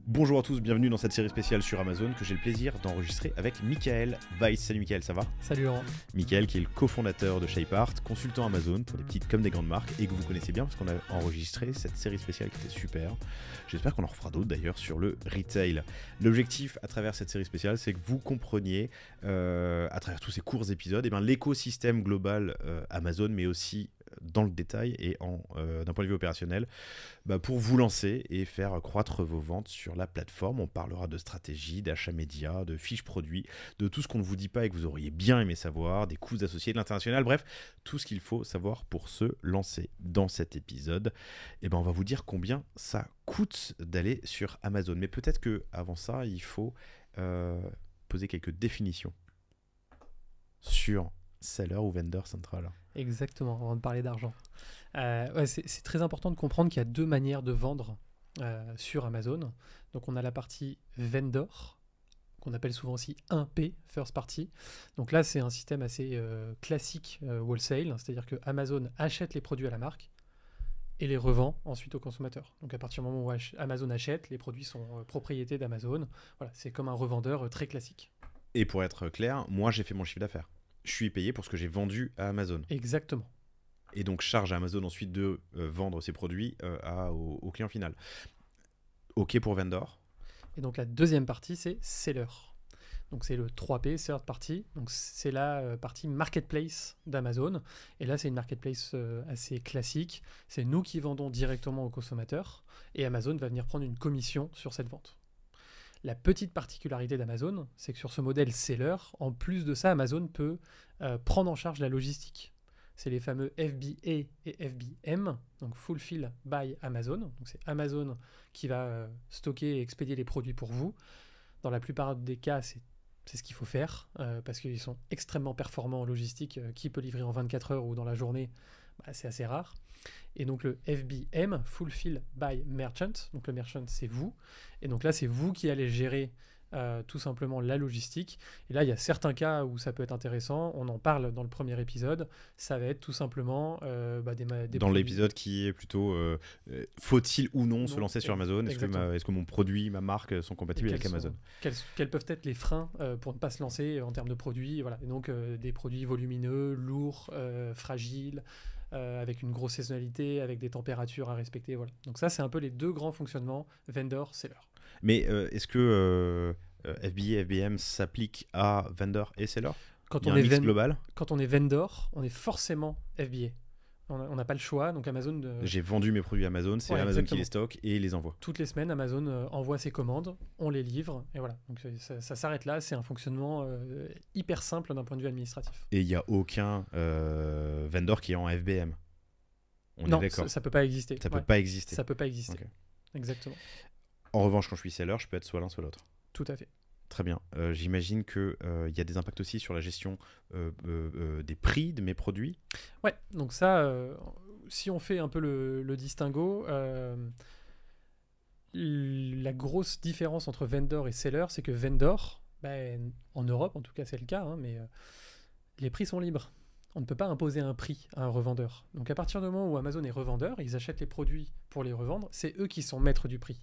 Bonjour à tous, bienvenue dans cette série spéciale sur Amazon que j'ai le plaisir d'enregistrer avec Michael Weiss. Salut Michael, ça va? Salut Laurent. Michael qui est le cofondateur de ShapeArt, consultant Amazon pour des petites comme des grandes marques et que vous connaissez bien parce qu'on a enregistré cette série spéciale qui était super. J'espère qu'on en refera d'autres d'ailleurs sur le retail. L'objectif à travers cette série spéciale, c'est que vous compreniez à travers tous ces courts épisodes l'écosystème global Amazon, mais aussi dans le détail et d'un point de vue opérationnel, pour vous lancer et faire croître vos ventes sur la plateforme. On parlera de stratégie, d'achat média, de fiches produits, de tout ce qu'on ne vous dit pas et que vous auriez bien aimé savoir, des coûts associés, de l'international, bref, tout ce qu'il faut savoir pour se lancer. Dans cet épisode, on va vous dire combien ça coûte d'aller sur Amazon. Mais peut-être qu'avant ça, il faut poser quelques définitions sur seller ou vendor central. Exactement, avant de parler d'argent. C'est très important de comprendre qu'il y a deux manières de vendre sur Amazon. Donc on a la partie vendor, qu'on appelle souvent aussi 1P, first party. Donc là, c'est un système assez classique wholesale, c'est-à-dire que Amazon achète les produits à la marque et les revend ensuite aux consommateurs. Donc à partir du moment où Amazon achète, les produits sont propriété d'Amazon. Voilà, c'est comme un revendeur très classique. Et pour être clair, moi j'ai fait mon chiffre d'affaires. Je suis payé pour ce que j'ai vendu à Amazon. Exactement. Et donc charge à Amazon ensuite de vendre ses produits au client final. OK pour vendor. Et donc la deuxième partie, c'est seller. Donc c'est le 3P, third party. Donc c'est la partie marketplace d'Amazon. Et là, c'est une marketplace assez classique. C'est nous qui vendons directement aux consommateurs. Et Amazon va venir prendre une commission sur cette vente. La petite particularité d'Amazon, c'est que sur ce modèle seller, en plus de ça, Amazon peut prendre en charge la logistique. C'est les fameux FBA et FBM, donc Fulfill by Amazon. Donc c'est Amazon qui va stocker et expédier les produits pour vous. Dans la plupart des cas, c'est ce qu'il faut faire, parce qu'ils sont extrêmement performants en logistique. Qui peut livrer en 24 heures ou dans la journée, c'est assez rare. Et donc le FBM, Fulfill by Merchant, donc le merchant c'est vous, et donc là c'est vous qui allez gérer tout simplement la logistique. Et là il y a certains cas où ça peut être intéressant, on en parle dans le premier épisode, ça va être tout simplement des dans produits. L'épisode qui est plutôt faut-il ou non se lancer sur Amazon, est-ce que mon produit, ma marque sont compatibles avec Amazon, quels peuvent être les freins pour ne pas se lancer en termes de produits, voilà. Et donc des produits volumineux, lourds, fragiles, avec une grosse saisonnalité, avec des températures à respecter. Voilà. Donc ça, c'est un peu les deux grands fonctionnements, vendor, seller. Mais est-ce que FBA, FBM s'applique à vendor et seller? Quand Il y a un mix global. Quand on est vendor, on est forcément FBA. On n'a pas le choix, donc Amazon... J'ai vendu mes produits à Amazon, c'est Amazon qui les stocke et les envoie. Toutes les semaines, Amazon envoie ses commandes, on les livre, et voilà. Donc ça s'arrête là, c'est un fonctionnement hyper simple d'un point de vue administratif. Et il n'y a aucun vendor qui est en FBM. Non, ça peut pas exister. Ça peut pas exister. Ça peut pas exister. Okay. Exactement. En revanche, quand je suis seller, je peux être soit l'un, soit l'autre. Tout à fait. Très bien. J'imagine qu'il y a des impacts aussi sur la gestion des prix de mes produits. Ouais, donc ça, si on fait un peu le distinguo, la grosse différence entre vendor et seller, c'est que vendor, en Europe en tout cas c'est le cas, mais les prix sont libres. On ne peut pas imposer un prix à un revendeur. Donc à partir du moment où Amazon est revendeur, ils achètent les produits pour les revendre, c'est eux qui sont maîtres du prix.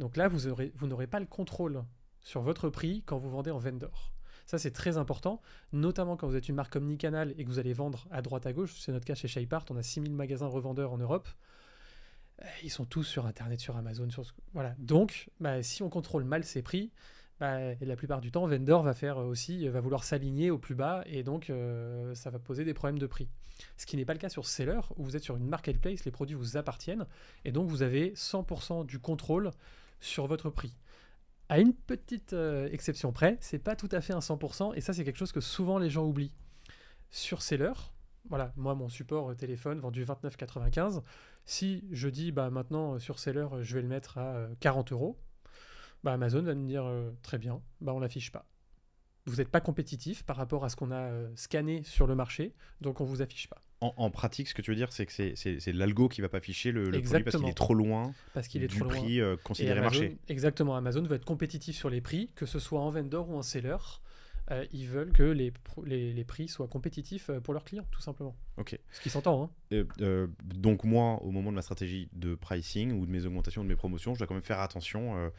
Donc là, vous n'aurez pas le contrôle sur votre prix quand vous vendez en vendor. Ça, c'est très important, notamment quand vous êtes une marque omnicanal et que vous allez vendre à droite à gauche. C'est notre cas chez ShapeArt, on a 6000 magasins revendeurs en Europe. Ils sont tous sur Internet, sur Amazon. Voilà. Donc, si on contrôle mal ses prix, la plupart du temps, vendor va vouloir s'aligner au plus bas et donc ça va poser des problèmes de prix. Ce qui n'est pas le cas sur seller, où vous êtes sur une marketplace, les produits vous appartiennent et donc vous avez 100% du contrôle sur votre prix. À une petite exception près, c'est pas tout à fait un 100%, et ça c'est quelque chose que souvent les gens oublient. Sur seller, voilà, moi mon support téléphone vendu 29,95, si je dis maintenant sur seller je vais le mettre à 40 €, Amazon va me dire très bien, on l'affiche pas. Vous n'êtes pas compétitif par rapport à ce qu'on a scanné sur le marché, donc on vous affiche pas. En pratique, ce que tu veux dire, c'est que c'est l'algo qui ne va pas afficher le produit parce qu'il est trop loin du prix considéré Amazon, marché. Exactement, Amazon va être compétitif sur les prix, que ce soit en vendor ou en seller. ils veulent que les prix soient compétitifs pour leurs clients, tout simplement. Ok. Ce qui s'entend, hein. Donc moi, au moment de ma stratégie de pricing ou de mes augmentations, de mes promotions, je dois quand même faire attention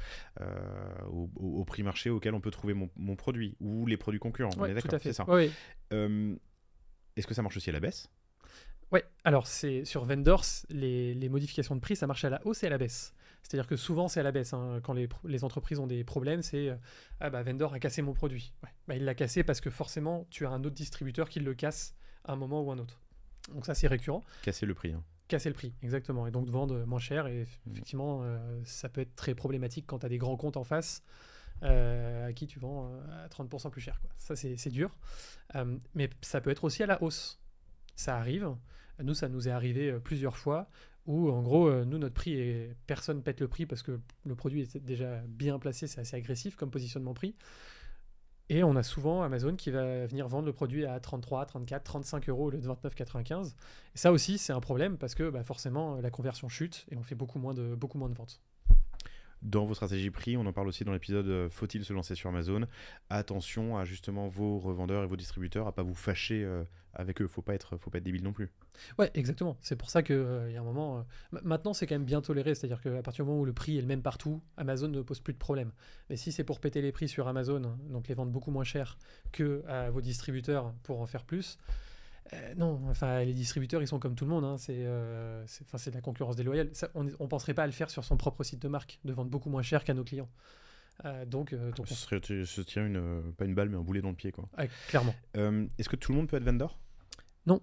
au prix marché auquel on peut trouver mon produit ou les produits concurrents. On est Tout d'accord, à fait. c'est ça. Ouais. Est-ce que ça marche aussi à la baisse? Ouais, alors c'est sur Vendors, les modifications de prix, ça marche à la hausse et à la baisse. C'est-à-dire que souvent c'est à la baisse, hein. Quand les entreprises ont des problèmes, c'est ah bah Vendor a cassé mon produit. Ouais. Bah, il l'a cassé parce que forcément tu as un autre distributeur qui le casse à un moment ou un autre. Donc ça c'est récurrent. Casser le prix. Hein. Casser le prix, exactement. Et donc vendre moins cher. Et effectivement, ça peut être très problématique quand tu as des grands comptes en face à qui tu vends à 30% plus cher, quoi. Ça c'est dur. Mais ça peut être aussi à la hausse. Ça arrive. Nous, ça nous est arrivé plusieurs fois où, en gros, nous, notre prix, personne pète le prix parce que le produit est déjà bien placé, c'est assez agressif comme positionnement prix. Et on a souvent Amazon qui va venir vendre le produit à 33, 34, 35 euros au lieu de 29,95. Et ça aussi, c'est un problème parce que forcément, la conversion chute et on fait beaucoup moins de ventes. Dans vos stratégies prix, on en parle aussi dans l'épisode Faut-il se lancer sur Amazon? Attention à justement vos revendeurs et vos distributeurs à pas vous fâcher avec eux. Faut pas être débile non plus. Ouais, exactement. C'est pour ça qu'il y a un moment... maintenant, c'est quand même bien toléré. C'est-à-dire qu'à partir du moment où le prix est le même partout, Amazon ne pose plus de problème. Mais si c'est pour péter les prix sur Amazon, donc les vendre beaucoup moins cher que à vos distributeurs pour en faire plus... non, enfin les distributeurs ils sont comme tout le monde, hein. C'est de la concurrence déloyale. Ça, on penserait pas à le faire sur son propre site de marque, de vendre beaucoup moins cher qu'à nos clients. Donc se tire pas une balle mais un boulet dans le pied, quoi. Clairement. Est-ce que tout le monde peut être vendor? Non.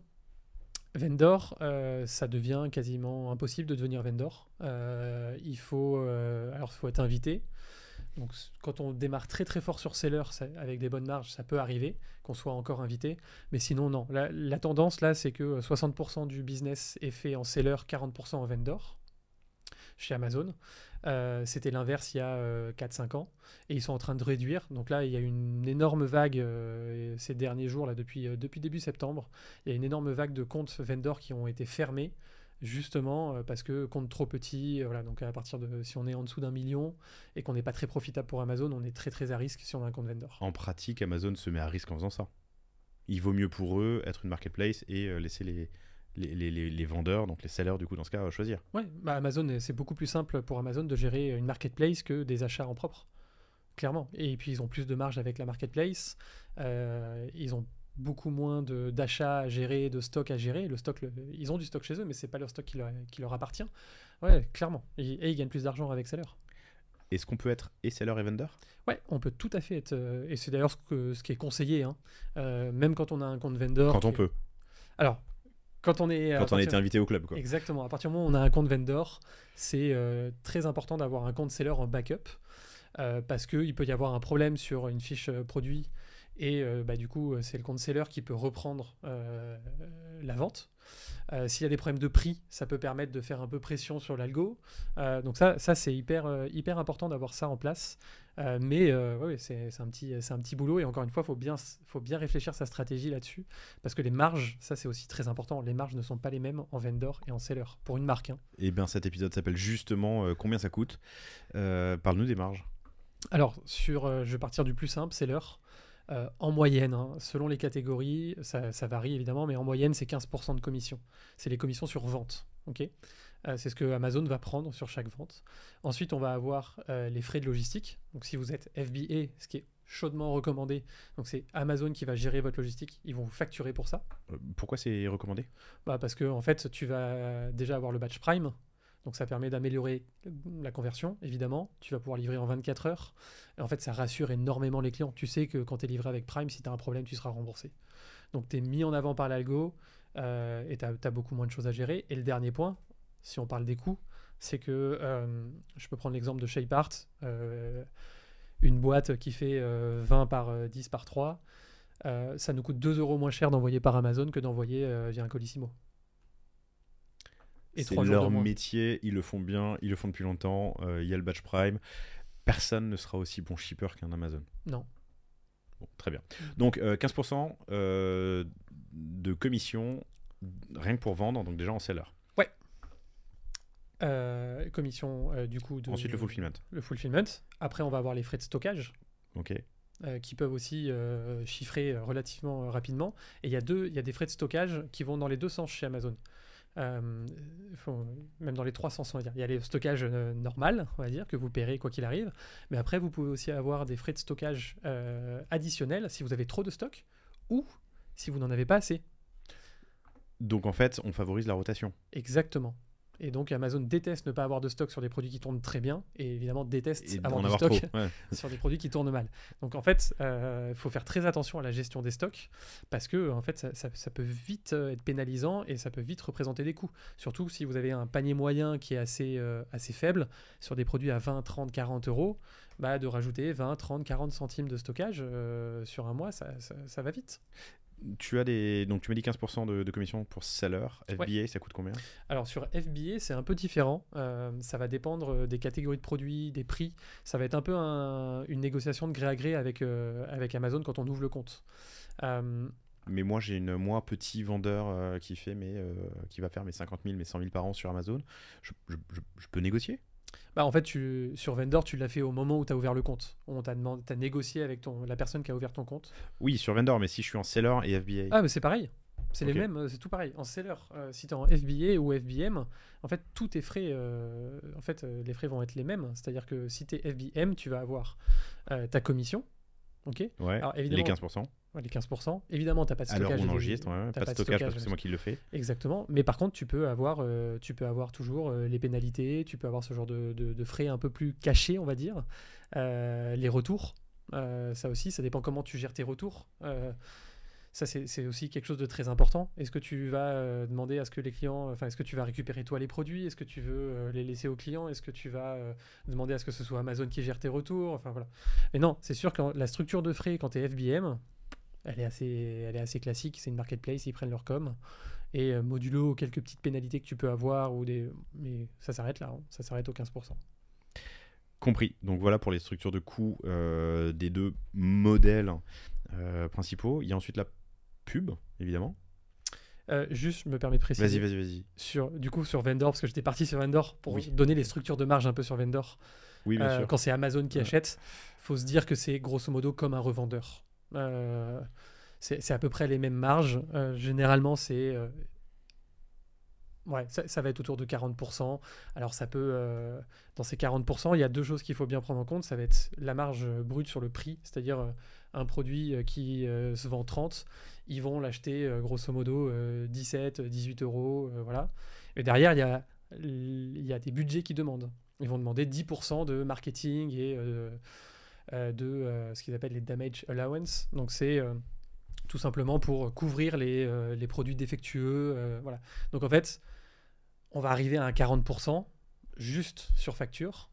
Vendor, ça devient quasiment impossible de devenir vendor. Il faut être invité. Donc, quand on démarre très très fort sur seller avec des bonnes marges, ça peut arriver qu'on soit encore invité. Mais sinon, non. La tendance, là, c'est que 60% du business est fait en seller, 40% en vendor chez Amazon. C'était l'inverse il y a 4-5 ans. Et ils sont en train de réduire. Donc là, il y a une énorme vague ces derniers jours, là, depuis début septembre. Il y a une énorme vague de comptes vendor qui ont été fermés. Justement parce que compte trop petit, voilà, donc à partir de si on est en dessous d'1 million et qu'on n'est pas très profitable pour Amazon, on est très très à risque si on a un compte vendor. En pratique, Amazon se met à risque en faisant ça. Il vaut mieux pour eux être une marketplace et laisser les vendeurs, donc les sellers du coup dans ce cas, choisir. Ouais, Amazon, c'est beaucoup plus simple pour Amazon de gérer une marketplace que des achats en propre, clairement. Et puis ils ont plus de marge avec la marketplace, ils ont beaucoup moins d'achats à gérer, de stock à gérer. Ils ont du stock chez eux, mais c'est pas leur stock qui leur appartient. Ouais, clairement. Et ils gagnent plus d'argent avec seller. Est-ce qu'on peut être et seller et vendor? Ouais, on peut tout à fait être. Et c'est d'ailleurs ce qui est conseillé, hein. Même quand on a un compte vendor. Quand on peut. Alors, quand on est. Quand on a été invité au club, quoi. Exactement. À partir du moment où on a un compte vendor, c'est très important d'avoir un compte seller en backup. Parce qu'il peut y avoir un problème sur une fiche produit. Et du coup, c'est le compte seller qui peut reprendre la vente. S'il y a des problèmes de prix, ça peut permettre de faire un peu pression sur l'algo. Donc ça c'est hyper important d'avoir ça en place. Mais c'est un petit boulot. Et encore une fois, faut bien réfléchir sa stratégie là-dessus. Parce que les marges, ça c'est aussi très important. Les marges ne sont pas les mêmes en vendor et en seller, pour une marque. Hein. Et bien cet épisode s'appelle justement combien ça coûte. Parle-nous des marges. Alors, je vais partir du plus simple, seller. En moyenne, hein, selon les catégories, ça varie évidemment, mais en moyenne, c'est 15% de commission. C'est les commissions sur vente. Okay, c'est ce que Amazon va prendre sur chaque vente. Ensuite, on va avoir les frais de logistique. Donc, si vous êtes FBA, ce qui est chaudement recommandé, donc c'est Amazon qui va gérer votre logistique, ils vont vous facturer pour ça. Pourquoi c'est recommandé? Parce que en fait, tu vas déjà avoir le batch prime. Donc ça permet d'améliorer la conversion, évidemment. Tu vas pouvoir livrer en 24 heures. Et en fait, ça rassure énormément les clients. Tu sais que quand tu es livré avec Prime, si tu as un problème, tu seras remboursé. Donc tu es mis en avant par l'algo et tu as beaucoup moins de choses à gérer. Et le dernier point, si on parle des coûts, c'est que je peux prendre l'exemple de ShapeArt, une boîte qui fait 20 par 10 par 3. Ça nous coûte 2 € moins cher d'envoyer par Amazon que d'envoyer via un Colissimo. C'est leur métier, ils le font bien, ils le font depuis longtemps, il y a le batch prime. Personne ne sera aussi bon shipper qu'un Amazon. Non. Bon, très bien. Donc 15% de commission, rien que pour vendre, donc déjà en seller. Ouais. Commission du coup. Ensuite le fulfillment. Le fulfillment. Après on va avoir les frais de stockage. Ok. qui peuvent aussi chiffrer relativement rapidement. Et il y a des frais de stockage qui vont dans les deux sens chez Amazon. Même dans les trois sens, on va dire. Il y a les stockages normal, on va dire, que vous paierez quoi qu'il arrive. Mais après, vous pouvez aussi avoir des frais de stockage additionnels si vous avez trop de stock ou si vous n'en avez pas assez. Donc en fait, on favorise la rotation. Exactement. Et donc Amazon déteste ne pas avoir de stock sur des produits qui tournent très bien et évidemment déteste Et avoir en du avoir stock trop. Ouais. sur des produits qui tournent mal. Donc en fait, il faut faire très attention à la gestion des stocks parce que en fait, ça peut vite être pénalisant et ça peut vite représenter des coûts. Surtout si vous avez un panier moyen qui est assez faible sur des produits à 20, 30, 40 euros, bah, de rajouter 20, 30, 40 centimes de stockage sur un mois, ça va vite. Donc tu m'as dit 15% de commission pour seller. FBA, ça coûte combien? Alors sur FBA, c'est un peu différent. Ça va dépendre des catégories de produits, des prix. Ça va être un peu une négociation de gré à gré avec Amazon quand on ouvre le compte. Mais moi, j'ai moi, petit vendeur qui va faire mes 50 000, mes 100 000 par an sur Amazon. Je peux négocier? Bah, en fait, sur Vendor, tu l'as fait au moment où tu as ouvert le compte. T'as négocié avec la personne qui a ouvert ton compte. Oui, sur Vendor, mais si je suis en seller et FBA. Ah, mais c'est pareil. C'est Ok. les mêmes, c'est tout pareil. En seller, si tu es en FBA ou FBM, en fait, tous tes frais, les frais vont être les mêmes. C'est-à-dire que si tu es FBM, tu vas avoir ta commission. Ok. Ouais, Alors, les évidemment, 15%. ouais, les 15%. Évidemment, tu n'as pas de À l'heure où stockage. on enregistre, ouais, t'as pas de stockage parce que c'est moi qui le fais. Exactement. Mais par contre, tu peux avoir toujours les pénalités, tu peux avoir ce genre de frais un peu plus cachés, on va dire. Les retours, ça aussi, ça dépend comment tu gères tes retours. Ça, c'est aussi quelque chose de très important. Est-ce que tu vas demander à ce que les clients... Enfin, est-ce que tu vas récupérer toi les produits? Est-ce que tu veux les laisser aux clients? Est-ce que tu vas demander à ce que ce soit Amazon qui gère tes retours? Enfin, voilà. Mais non, c'est sûr que la structure de frais, quand tu es FBM, elle est assez classique. C'est une marketplace, ils prennent leur com. Et modulo quelques petites pénalités que tu peux avoir, mais ça s'arrête là. Hein. Ça s'arrête aux 15%. Compris. Donc voilà pour les structures de coûts des deux modèles principaux. Il y a ensuite la pub, évidemment. Juste, je me permets de préciser. Vas-y. Sur Vendor, parce que j'étais parti sur Vendor pour Oui. donner les structures de marge un peu sur Vendor. Oui, bien sûr. Quand c'est Amazon qui achète, faut se dire que c'est grosso modo comme un revendeur. C'est à peu près les mêmes marges. Généralement, c'est... ouais, ça va être autour de 40%. Alors ça peut... dans ces 40%, il y a deux choses qu'il faut bien prendre en compte. Ça va être la marge brute sur le prix, c'est-à-dire un produit qui se vend 30, ils vont l'acheter grosso modo 17, 18 euros, voilà. Et derrière, il y a des budgets qui demandent. Ils vont demander 10% de marketing et de ce qu'ils appellent les damage allowance. Donc c'est tout simplement pour couvrir les produits défectueux. Voilà. Donc en fait, on va arriver à un 40% juste sur facture.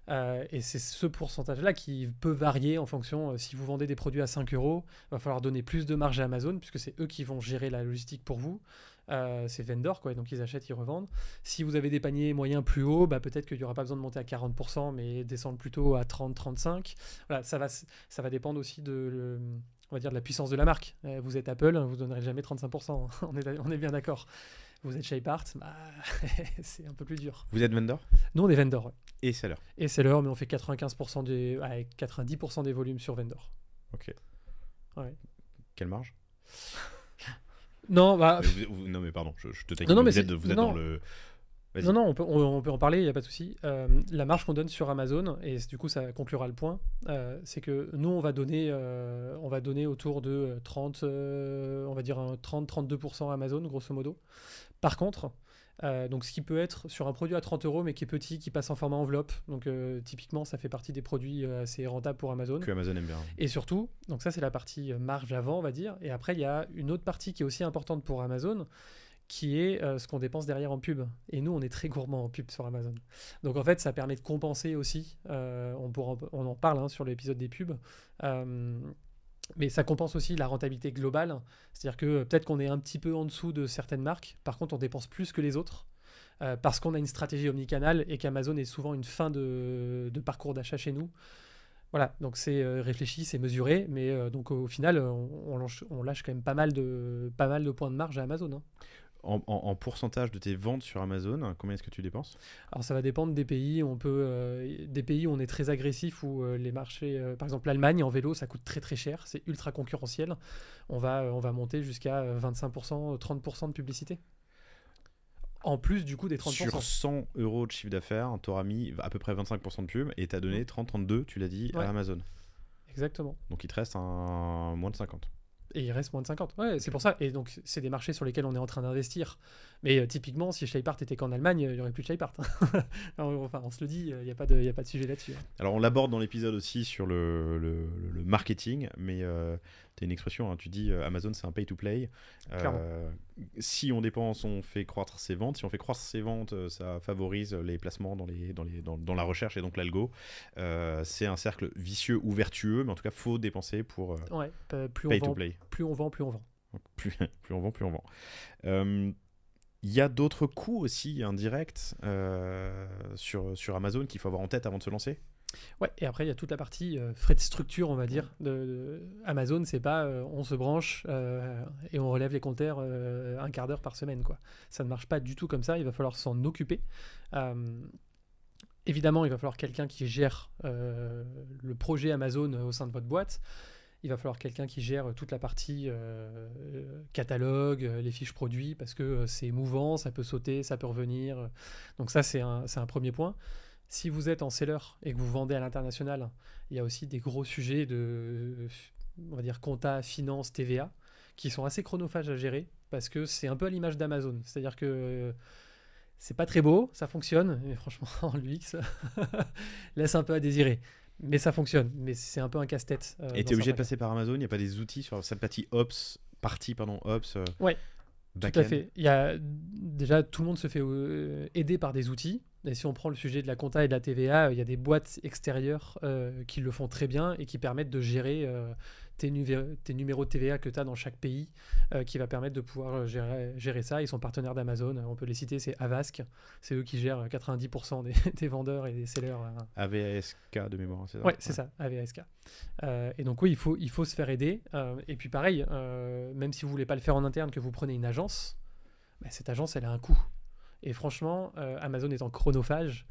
Et c'est ce pourcentage-là qui peut varier en fonction. Si vous vendez des produits à 5 euros, il va falloir donner plus de marge à Amazon, puisque c'est eux qui vont gérer la logistique pour vous. C'est vendor, quoi, donc ils achètent, ils revendent. Si vous avez des paniers moyens plus hauts, bah, peut-être qu'il n'y aura pas besoin de monter à 40%, mais descendre plutôt à 30-35%. Voilà, ça va dépendre aussi on va dire de la puissance de la marque. Vous êtes Apple, vous ne donnerez jamais 35%, on est bien d'accord. Vous êtes Shapart, bah, c'est un peu plus dur. Vous êtes vendor? Nous, on est vendor. Ouais. Et seller. Et seller, mais on fait 95% 90% des volumes sur vendor. Ok. Ouais. Quelle marge? Non, bah... non, mais pardon, je te taquine. Non, mais vous êtes dans le... Vas-y. Non, on peut en parler, il n'y a pas de souci. La marge qu'on donne sur Amazon, et du coup ça conclura le point, c'est que nous on va donner autour de 30-32% à Amazon, grosso modo. Par contre, donc ce qui peut être sur un produit à 30 euros mais qui est petit, qui passe en format enveloppe, donc typiquement ça fait partie des produits assez rentables pour Amazon. Que Amazon aime bien. Et surtout, donc ça c'est la partie marge avant, on va dire, et après il y a une autre partie qui est aussi importante pour Amazon, qui est ce qu'on dépense derrière en pub. Et nous, on est très gourmand en pub sur Amazon. Donc en fait, ça permet de compenser aussi. On en parle sur l'épisode des pubs. Mais ça compense aussi la rentabilité globale. C'est-à-dire que peut-être qu'on est un petit peu en dessous de certaines marques. Par contre, on dépense plus que les autres. Parce qu'on a une stratégie omnicanal et qu'Amazon est souvent une fin de parcours d'achat chez nous. Voilà, donc c'est réfléchi, c'est mesuré, mais donc au final, on lâche quand même pas mal de points de marge à Amazon. Hein. en pourcentage de tes ventes sur Amazon, combien est-ce que tu dépenses? Alors ça va dépendre des pays. Des pays où on est très agressif, où les marchés, par exemple l'Allemagne en vélo, ça coûte très très cher, c'est ultra concurrentiel. On va monter jusqu'à 25%, 30% de publicité. En plus du coup des 30%. Sur 100 € de chiffre d'affaires, tu auras mis à peu près 25% de pub et tu as donné 30-32, tu l'as dit, Ouais. à Amazon. Exactement. Donc il te reste un moins de 50. Et il reste moins de 50. Ouais, c'est pour ça. Et donc, c'est des marchés sur lesquels on est en train d'investir. Mais typiquement, si Shapart était qu'en Allemagne, il n'y aurait plus de Shapart. Enfin, on se le dit, il n'y a pas de sujet là-dessus. Alors on l'aborde dans l'épisode aussi sur le marketing, mais tu as une expression, hein, tu dis Amazon c'est un pay-to-play. Si on dépense, on fait croître ses ventes. Si on fait croître ses ventes, ça favorise les placements dans la recherche et donc l'algo. C'est un cercle vicieux ou vertueux, mais en tout cas, faut dépenser pour pay-to-play. Plus on vend. Plus on vend, plus on vend. Il y a d'autres coûts aussi indirects sur Amazon qu'il faut avoir en tête avant de se lancer. Ouais, et après il y a toute la partie frais de structure, on va dire, de Amazon. C'est pas on se branche et on relève les compteurs un quart d'heure par semaine, quoi. Ça ne marche pas du tout comme ça. Il va falloir s'en occuper. Évidemment, il va falloir quelqu'un qui gère le projet Amazon au sein de votre boîte. Il va falloir quelqu'un qui gère toute la partie catalogue, les fiches produits, parce que c'est mouvant, ça peut sauter, ça peut revenir. Donc ça, c'est un premier point. Si vous êtes en seller et que vous vendez à l'international, il y a aussi des gros sujets de, on va dire, compta, finance, TVA, qui sont assez chronophages à gérer, parce que c'est un peu à l'image d'Amazon. C'est-à-dire que c'est pas très beau, ça fonctionne, mais franchement, l'UX laisse un peu à désirer. Mais ça fonctionne, mais c'est un peu un casse-tête. Et tu es obligé de passer par Amazon, il n'y a pas des outils sur cette partie Ops, Ouais, back-end. Tout à fait. Déjà, tout le monde se fait aider par des outils. Et si on prend le sujet de la compta et de la TVA, il y a des boîtes extérieures qui le font très bien et qui permettent de gérer tes numéros de TVA que tu as dans chaque pays, qui va permettre de pouvoir gérer ça. Ils sont partenaires d'Amazon. On peut les citer, c'est Avask. C'est eux qui gèrent 90% des vendeurs et des sellers. AVASK de mémoire, c'est ça? Ouais, c'est ça, AVASK. Et donc oui, il faut se faire aider. Et puis pareil, même si vous voulez pas le faire en interne, que vous prenez une agence, cette agence, elle a un coût. Et franchement, Amazon étant chronophage,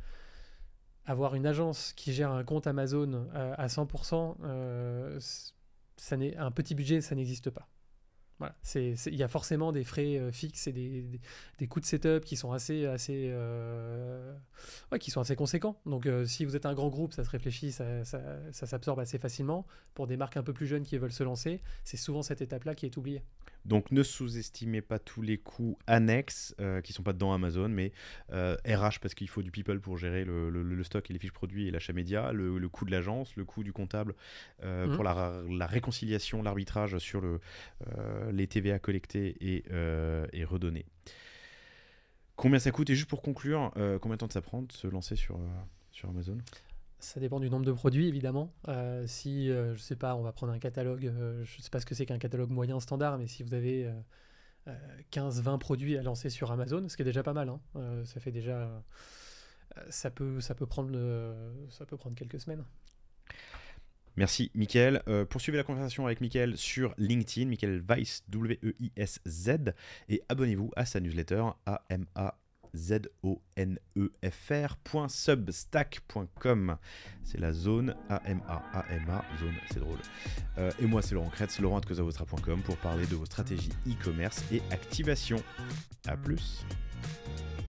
avoir une agence qui gère un compte Amazon à 100%, un petit budget, ça n'existe pas. Voilà. Il y a forcément des frais fixes et des coûts de setup qui sont assez conséquents. Donc si vous êtes un grand groupe, ça se réfléchit, ça s'absorbe assez facilement. Pour des marques un peu plus jeunes qui veulent se lancer, c'est souvent cette étape-là qui est oubliée. Donc ne sous-estimez pas tous les coûts annexes qui sont pas dedans Amazon, mais RH parce qu'il faut du people pour gérer le stock et les fiches produits et l'achat média, le coût de l'agence, le coût du comptable pour la réconciliation, l'arbitrage sur les TVA collectés et redonnés. Combien ça coûte? Et juste pour conclure, combien de temps ça prend de se lancer sur Amazon? Ça dépend du nombre de produits, évidemment. Si, je sais pas, on va prendre un catalogue, je sais pas ce que c'est qu'un catalogue moyen standard, mais si vous avez 15-20 produits à lancer sur Amazon, ce qui est déjà pas mal, hein, ça fait déjà... ça peut prendre quelques semaines. Merci Mickaël. Poursuivez la conversation avec Mickaël sur LinkedIn, Mickaël Weiss, W-E-I-S-Z, et abonnez-vous à sa newsletter amazonefr.substack.com. C'est la zone AMA, zone, c'est drôle. Et moi c'est Laurent Kretz, laurent@causavostra.com pour parler de vos stratégies e-commerce et activation. À plus.